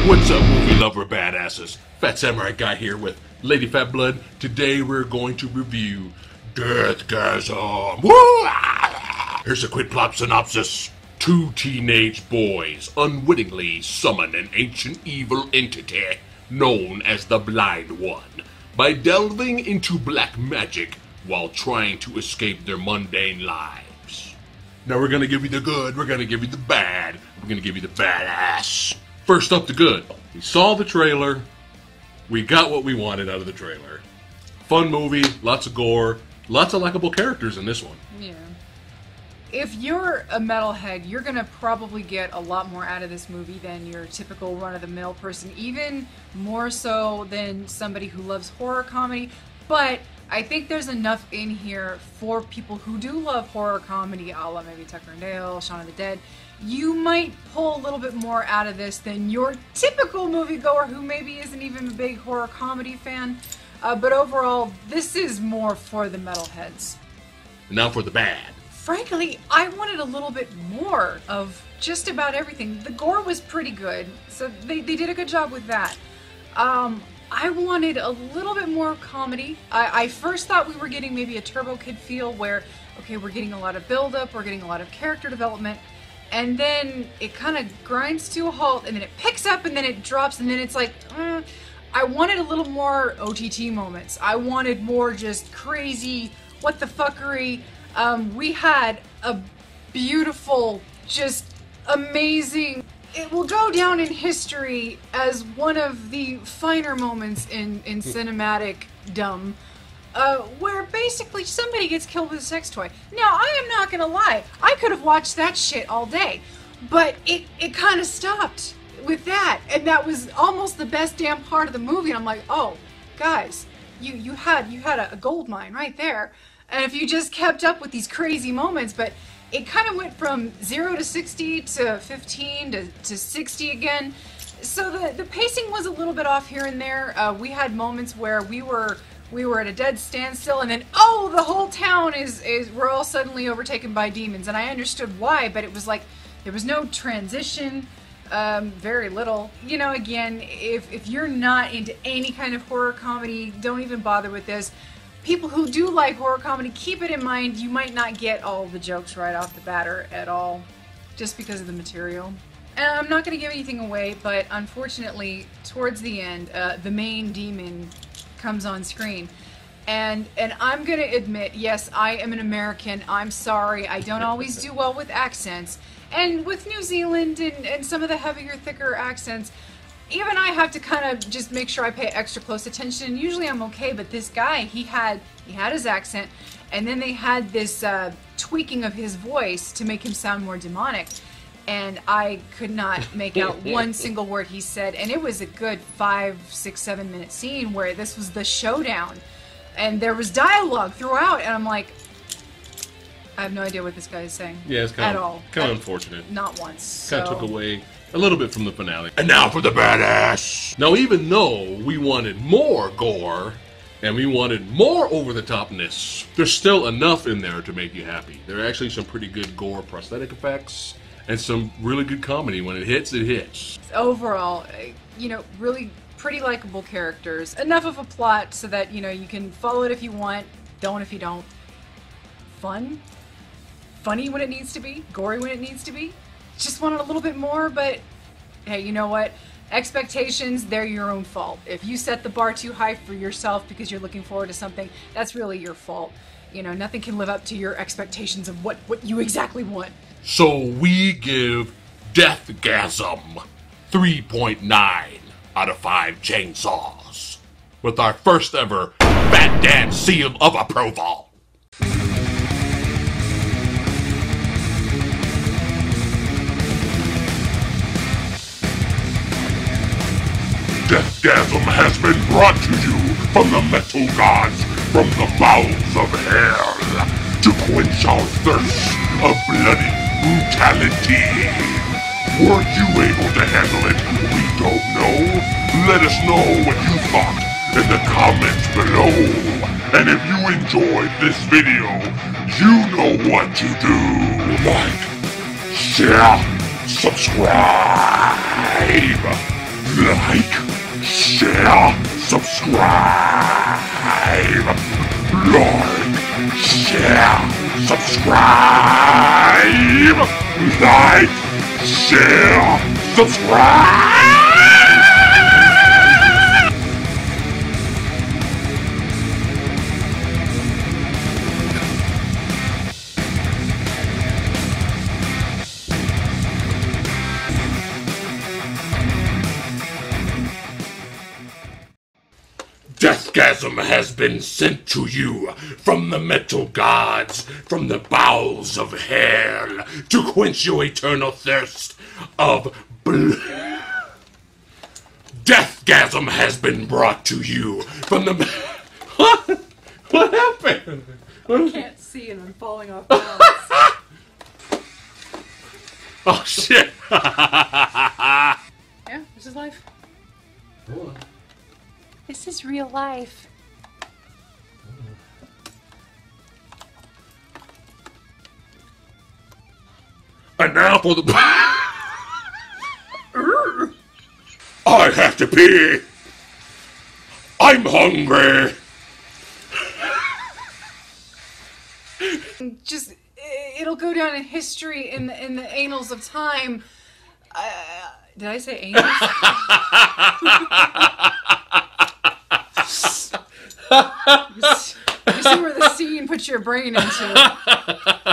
What's up, movie lover badasses? Fat Samurai Guy here with Lady Fat Blood. Today we're going to review Deathgasm. Here's a quick plot synopsis. Two teenage boys unwittingly summon an ancient evil entity known as the Blind One by delving into black magic while trying to escape their mundane lives. Now we're gonna give you the good, we're gonna give you the bad, we're gonna give you the badass. First up, the good. We saw the trailer. We got what we wanted out of the trailer. Fun movie, lots of gore, lots of likable characters in this one. Yeah. If you're a metalhead, you're gonna probably get a lot more out of this movie than your typical run-of-the-mill person, even more so than somebody who loves horror comedy. But I think there's enough in here for people who do love horror comedy, a la maybe Tucker and Dale, Shaun of the Dead. You might pull a little bit more out of this than your typical moviegoer who maybe isn't even a big horror comedy fan. But overall, this is more for the metalheads. Now for the bad. Frankly, I wanted a little bit more of just about everything. The gore was pretty good, so they did a good job with that. I wanted a little bit more comedy. I first thought we were getting maybe a Turbo Kid feel where, okay, we're getting a lot of build-up, we're getting a lot of character development, and then it kind of grinds to a halt, and then it picks up, and then it drops, and then it's like, I wanted a little more OTT moments. I wanted more just crazy, what the fuckery. We had a beautiful, just amazing, it will go down in history as one of the finer moments in cinematic dumb, where basically somebody gets killed with a sex toy. Now, I am not gonna lie, I could have watched that shit all day, but it kind of stopped with that, and that was almost the best damn part of the movie, and I'm like, oh, guys, you had a gold mine right there. And if you just kept up with these crazy moments, but it kind of went from 0 to 60 to 15 to 60 again. So the pacing was a little bit off here and there. We had moments where we were at a dead standstill, and then, oh, the whole town we're all suddenly overtaken by demons. And I understood why, but it was like, there was no transition, very little. You know, again, if you're not into any kind of horror comedy, don't even bother with this. People who do like horror comedy, keep it in mind, you might not get all the jokes right off the bat or at all, just because of the material. And I'm not going to give anything away, but unfortunately, towards the end, the main demon comes on screen. And I'm going to admit, yes, I am an American, I'm sorry, I don't always do well with accents. And with New Zealand and some of the heavier, thicker accents, even I have to kind of just make sure I pay extra close attention. Usually I'm okay, but this guy, he had his accent, and then they had this tweaking of his voice to make him sound more demonic, and I could not make out one single word he said, and it was a good 5, 6, 7 minute scene where this was the showdown, and there was dialogue throughout, and I'm like, I have no idea what this guy is saying. Yeah, it's kind of unfortunate. Not once. Kind of took away a little bit from the finale. And now for the badass! Now, even though we wanted more gore, and we wanted more over-the-topness, there's still enough in there to make you happy. There are actually some pretty good gore prosthetic effects, and some really good comedy. When it hits, it hits. Overall, you know, really pretty likable characters. Enough of a plot so that, you know, you can follow it if you want, don't if you don't. Fun. Funny when it needs to be. Gory when it needs to be. Just wanted a little bit more, but hey, you know what? Expectations, they're your own fault. If you set the bar too high for yourself because you're looking forward to something, that's really your fault. You know, nothing can live up to your expectations of what you exactly want. So we give Deathgasm 3.9 out of 5 chainsaws, with our first ever Fat Dan seal of approval. Deathgasm has been brought to you from the metal gods from the bowels of hell to quench our thirst of bloody brutality. Were you able to handle it? We don't know. Let us know what you thought in the comments below. And if you enjoyed this video, you know what to do. Like, share, subscribe. like, share, subscribe, like, share, subscribe. Deathgasm has been sent to you from the metal gods, from the bowels of hell, to quench your eternal thirst of blood. Deathgasm has been brought to you from the... What happened? I can't see and I'm falling off balance. Oh, shit. Yeah, this is life. Hold on. This is real life. And now for the... I have to pee. I'm hungry. Just, it'll go down in history in the annals of time. Did I say annals? You see where the scene puts your brain into.